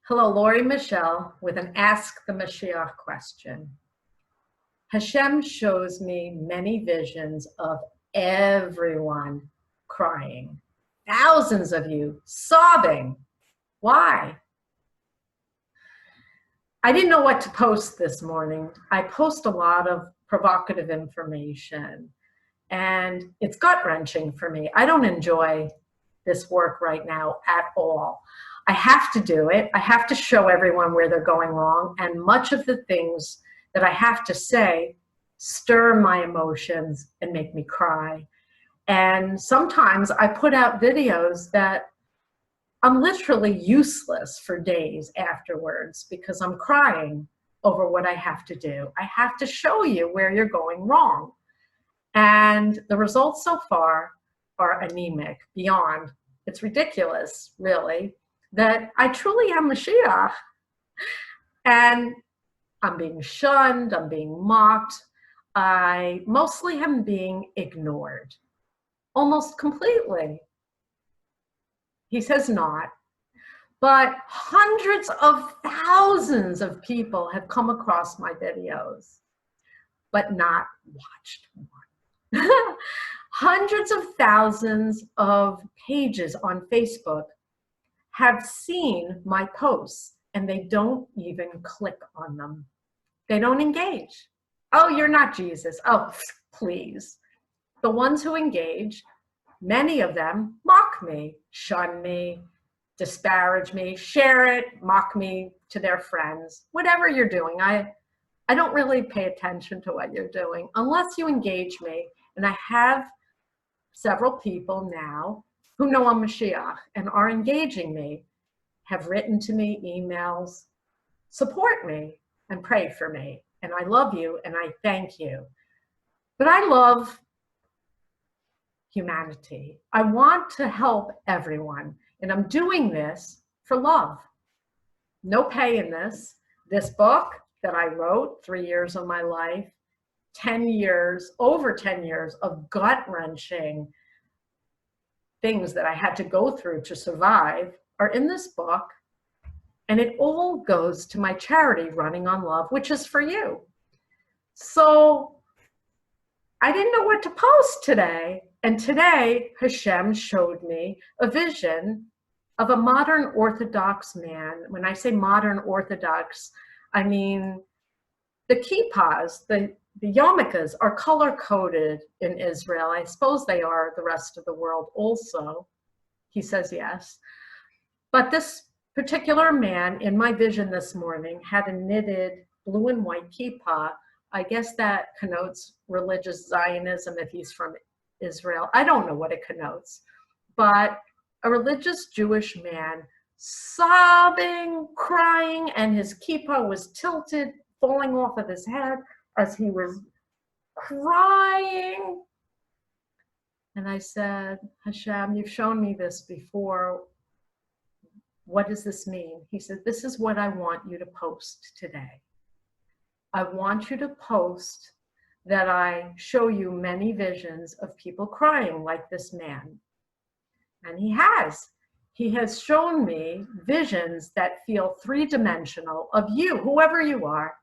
Hello, Lori Michelle with an Ask the Moshiach question. Hashem shows me many visions of everyone crying. Thousands of you sobbing. Why? I didn't know what to post this morning. I post a lot of provocative information, and it's gut-wrenching for me. I don't enjoy this work right now at all. I have to do it. I have to show everyone where they're going wrong, and much of the things that I have to say stir my emotions and make me cry. And sometimes I put out videos that I'm literally useless for days afterwards because I'm crying over what I have to do. I have to show you where you're going wrong. And the results so far are anemic, beyond. It's ridiculous, really, that I truly am Moshiach. And I'm being shunned, I'm being mocked. I mostly am being ignored, almost completely. He says not, but hundreds of thousands of people have come across my videos, but not watched one. Hundreds of thousands of pages on Facebook have seen my posts and they don't even click on them. They don't engage. Oh, you're not Jesus. Oh, please. The ones who engage, many of them mock me, shun me, disparage me, share it, mock me to their friends. Whatever you're doing, I don't really pay attention to what you're doing unless you engage me. And I have several people now who know I'm Moshiach and are engaging me, have written to me emails, support me and pray for me. And I love you and I thank you. But I love humanity. I want to help everyone. And I'm doing this for love. No pay in this. This book that I wrote, 3 years of my life, 10 years, over 10 years of gut-wrenching things that I had to go through to survive are in this book. And it all goes to my charity, Running on Love, which is for you. So I didn't know what to post today. And today, Hashem showed me a vision of a modern Orthodox man. When I say modern Orthodox, I mean the kippas, the yarmulkes are color-coded in Israel. I suppose they are the rest of the world also. He says yes. But this particular man in my vision this morning had a knitted blue and white kippah. I guess that connotes religious Zionism if he's from Israel. I don't know what it connotes, but a religious Jewish man sobbing, crying, and his kippah was tilted, falling off of his head as he was crying. And I said, Hashem, you've shown me this before. What does this mean? He said, this is what I want you to post today. I want you to post that I show you many visions of people crying like this man. And he has. He has shown me visions that feel three-dimensional of you, whoever you are,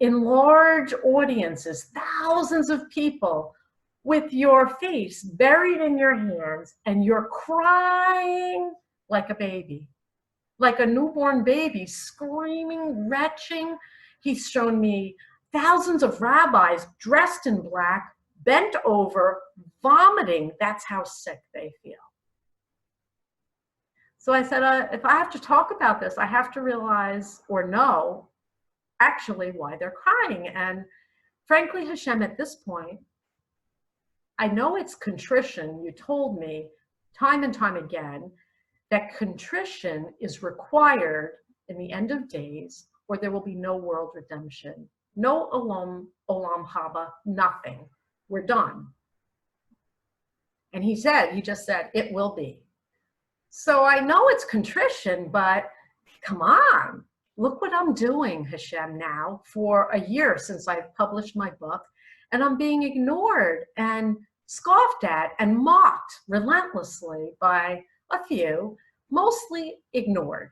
in large audiences, thousands of people with your face buried in your hands, and you're crying like a baby, like a newborn baby, screaming, retching. He's shown me thousands of rabbis dressed in black, bent over, vomiting. That's how sick they feel. So I said, if I have to talk about this, I have to realize or know actually why they're crying. And frankly, Hashem, at this point, I know it's contrition. You told me time and time again that contrition is required in the end of days, or there will be no world redemption. No olam-haba, nothing. We're done. And he just said, it will be. So I know it's contrition, but come on. Look what I'm doing, Hashem, now for a year since I've published my book, and I'm being ignored and scoffed at and mocked relentlessly by a few, mostly ignored.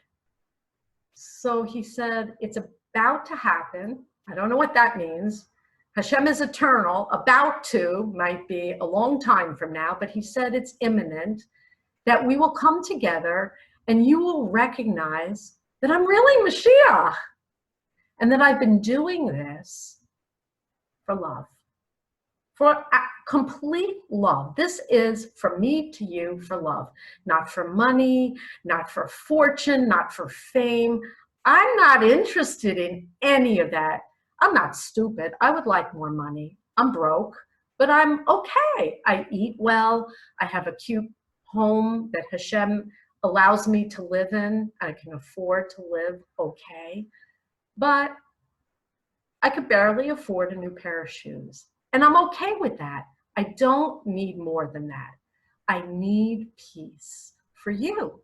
So he said, it's about to happen. I don't know what that means. Hashem is eternal. About to might be a long time from now, but he said it's imminent, that we will come together and you will recognize that I'm really Moshiach and that I've been doing this for love, for complete love. This is from me to you for love, not for money, not for fortune, not for fame. I'm not interested in any of that. I'm not stupid. I would like more money. I'm broke, but I'm okay. I eat well. I have a cute home that Hashem allows me to live in. I can afford to live okay, but I could barely afford a new pair of shoes. And I'm okay with that. I don't need more than that. I need peace for you.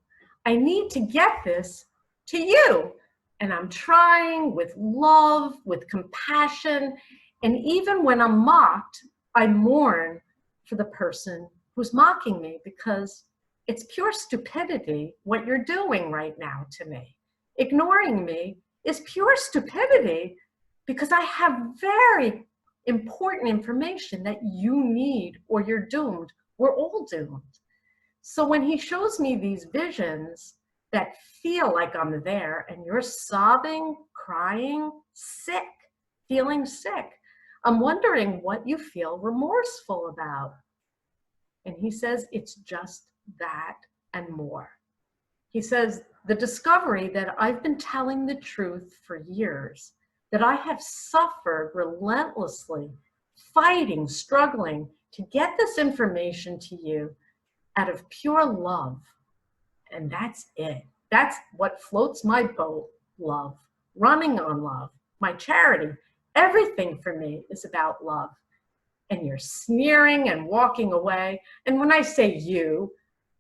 I need to get this to you. And I'm trying with love, with compassion. And even when I'm mocked, I mourn for the person who's mocking me, because it's pure stupidity what you're doing right now to me. Ignoring me is pure stupidity, because I have very important information that you need, or you're doomed. We're all doomed. So when he shows me these visions that feel like I'm there, and you're sobbing, crying, sick, feeling sick, I'm wondering what you feel remorseful about. And he says, it's just that and more. He says, the discovery that I've been telling the truth for years, that I have suffered relentlessly, fighting, struggling to get this information to you out of pure love. And that's it. That's what floats my boat, love, running on love, my charity. Everything for me is about love. And you're sneering and walking away. And when I say you,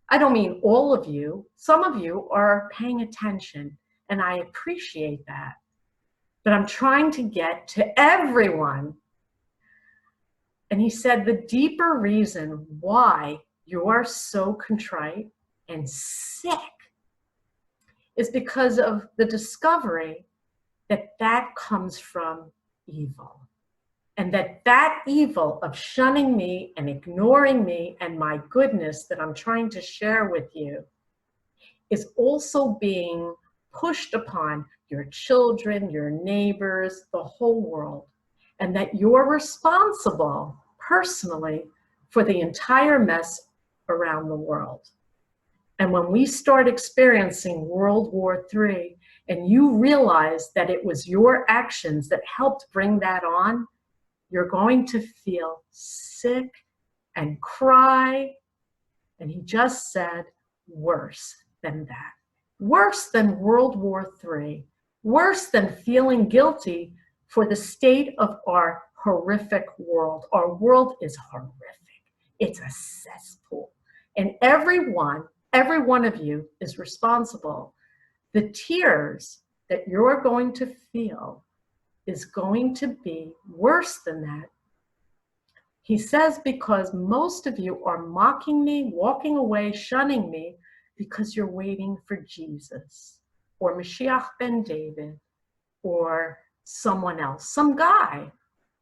I don't mean all of you. Some of you are paying attention, and I appreciate that. But I'm trying to get to everyone. And he said, the deeper reason why you are so contrite and sick is because of the discovery that that comes from evil. And that evil of shunning me and ignoring me and my goodness that I'm trying to share with you is also being pushed upon your children, your neighbors, the whole world. And that you're responsible personally for the entire mess around the world. And when we start experiencing World War III, and you realize that it was your actions that helped bring that on, you're going to feel sick and cry. And he just said, worse than that. Worse than World War III. Worse than feeling guilty for the state of our horrific world. Our world is horrific. It's a cesspool. And every one of you is responsible. The tears that you're going to feel is going to be worse than that. He says, because most of you are mocking me, walking away, shunning me, because you're waiting for Jesus or Moshiach ben David or someone else, some guy.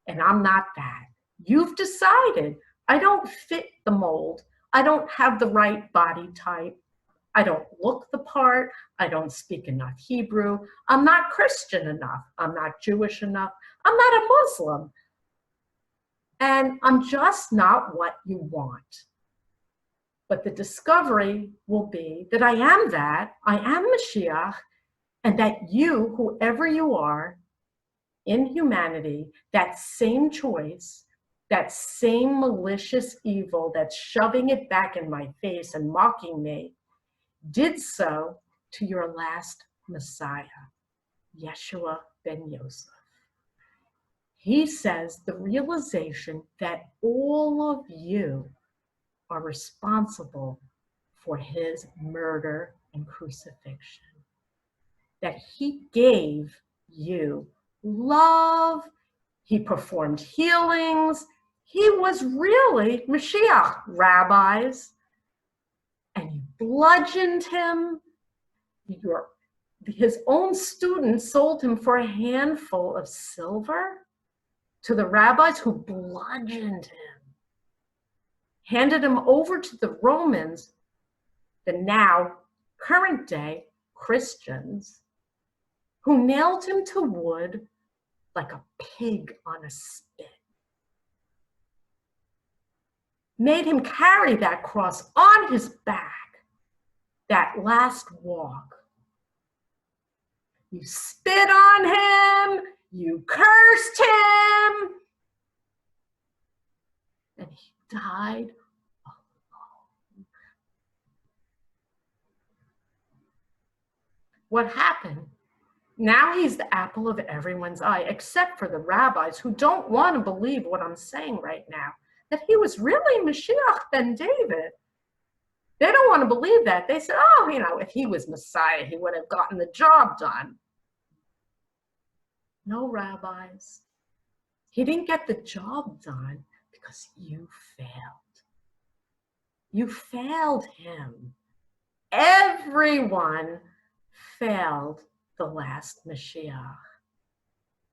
And I'm not that. You've decided I don't fit the mold. I don't have the right body type. I don't look the part. I don't speak enough Hebrew. I'm not Christian enough. I'm not Jewish enough. I'm not a Muslim. And I'm just not what you want. But the discovery will be that I am that, I am Moshiach, and that you, whoever you are in humanity, that same choice, that same malicious evil that's shoving it back in my face and mocking me, did so to your last Messiah, Yeshua ben Yosef. He says the realization that all of you are responsible for his murder and crucifixion, that he gave you love, he performed healings, he was really Moshiach, rabbis, and you bludgeoned him. his own students sold him for a handful of silver to the rabbis who bludgeoned him, handed him over to the Romans, the now current day Christians, who nailed him to wood like a pig on a spit, made him carry that cross on his back, that last walk. You spit on him, you cursed him, and he died alone. What happened? Now he's the apple of everyone's eye, except for the rabbis who don't want to believe what I'm saying right now, that he was really Moshiach ben David. They don't want to believe that. They said, oh, you know, if he was Messiah, he would have gotten the job done. No, rabbis. He didn't get the job done because you failed. You failed him. Everyone failed the last Mashiach.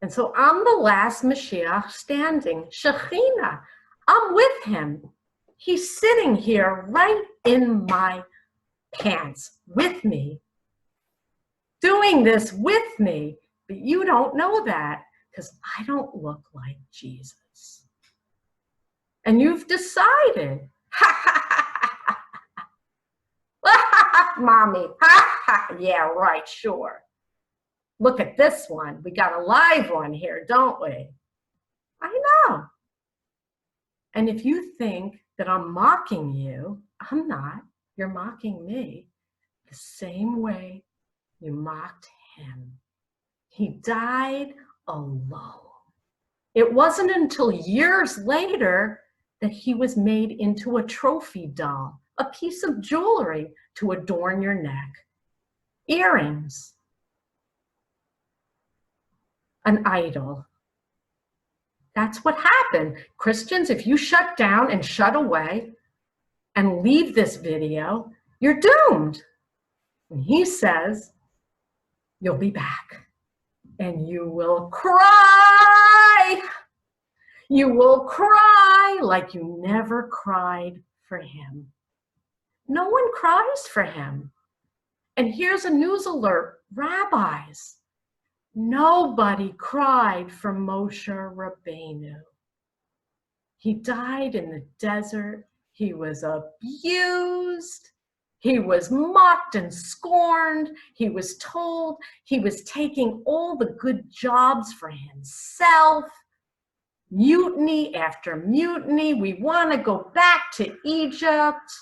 And so I'm the last Mashiach standing, Shekhinah. I'm with him. He's sitting here right in my pants with me, doing this with me, but you don't know that because I don't look like Jesus. And you've decided, mommy, yeah, right, sure. Look at this one. We got a live one here, don't we? I know. And if you think that I'm mocking you, I'm not. You're mocking me the same way you mocked him. He died alone. It wasn't until years later that he was made into a trophy doll, a piece of jewelry to adorn your neck, earrings, an idol. That's what happened. Christians, if you shut down and shut away and leave this video, you're doomed. And he says, you'll be back and you will cry. You will cry like you never cried for him. No one cries for him. And here's a news alert, rabbis. Nobody cried for Moshe Rabbeinu. He died in the desert. He was abused. He was mocked and scorned. He was told he was taking all the good jobs for himself. Mutiny after mutiny. We want to go back to Egypt.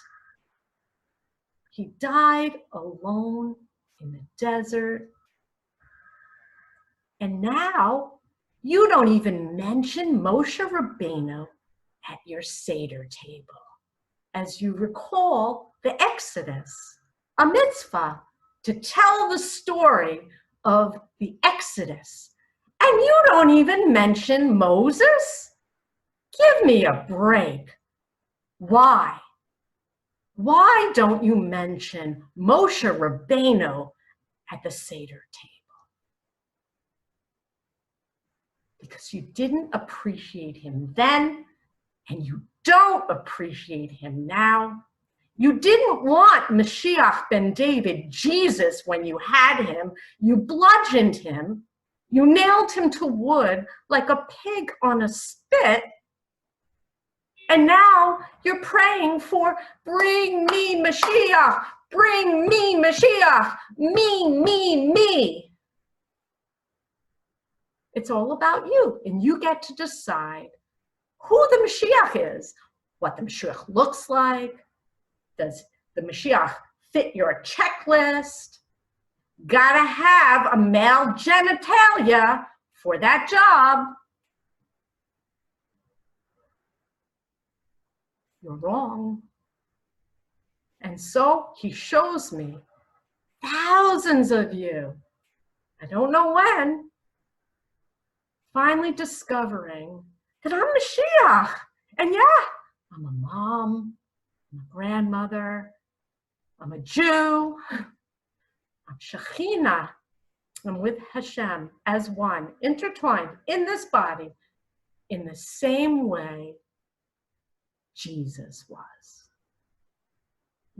He died alone in the desert. And now you don't even mention Moshe Rabbeinu at your Seder table. As you recall the Exodus, a mitzvah to tell the story of the Exodus. And you don't even mention Moses? Give me a break. Why? Why don't you mention Moshe Rabbeinu at the Seder table? Because you didn't appreciate him then, and you don't appreciate him now. You didn't want Moshiach ben David, Jesus, when you had him. You bludgeoned him. You nailed him to wood like a pig on a spit. And now you're praying for, bring me Mashiach, bring me Mashiach, me. It's all about you, and you get to decide who the Mashiach is, what the Mashiach looks like. Does the Mashiach fit your checklist? Gotta have a male genitalia for that job. You're wrong. And so he shows me thousands of you, I don't know when, finally discovering that I'm Moshiach. And yeah, I'm a mom, I'm a grandmother, I'm a Jew, I'm Shekhinah, I'm with Hashem as one, intertwined in this body in the same way Jesus was.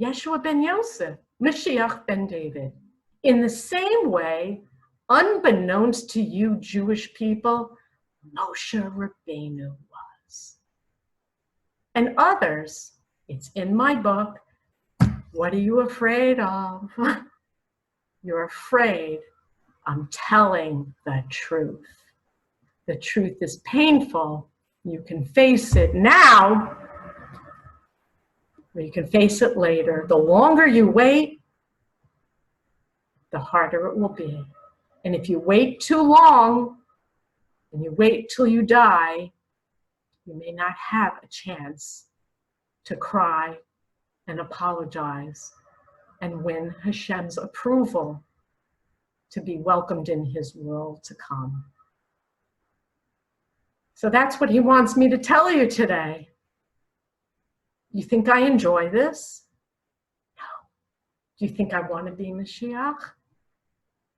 Yeshua ben Yosef, Moshiach ben David. In the same way, unbeknownst to you Jewish people, Moshe Rabbeinu was. And others, it's in my book, what are you afraid of? You're afraid I'm telling the truth. The truth is painful. You can face it now, or you can face it later. The longer you wait, the harder it will be. And if you wait too long, and you wait till you die, you may not have a chance to cry and apologize and win Hashem's approval to be welcomed in his world to come. So that's what he wants me to tell you today. You think I enjoy this? No. Do you think I want to be Moshiach?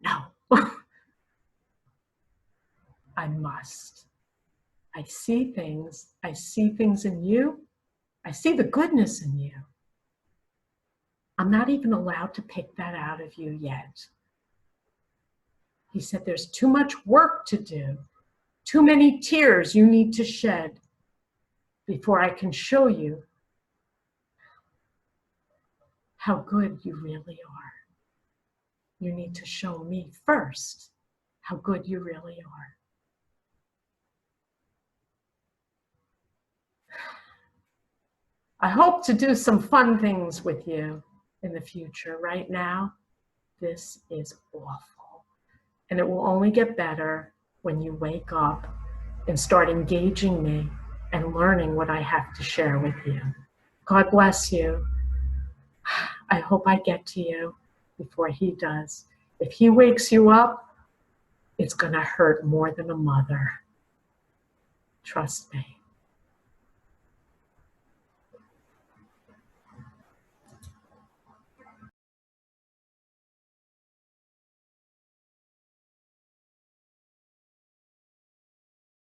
No. I must. I see things in you. I see the goodness in you. I'm not even allowed to pick that out of you yet. He said there's too much work to do, too many tears you need to shed before I can show you how good you really are. You need to show me first how good you really are. I hope to do some fun things with you in the future. Right now, this is awful. And it will only get better when you wake up and start engaging me and learning what I have to share with you. God bless you. I hope I get to you before he does. If he wakes you up, it's going to hurt more than a mother. Trust me.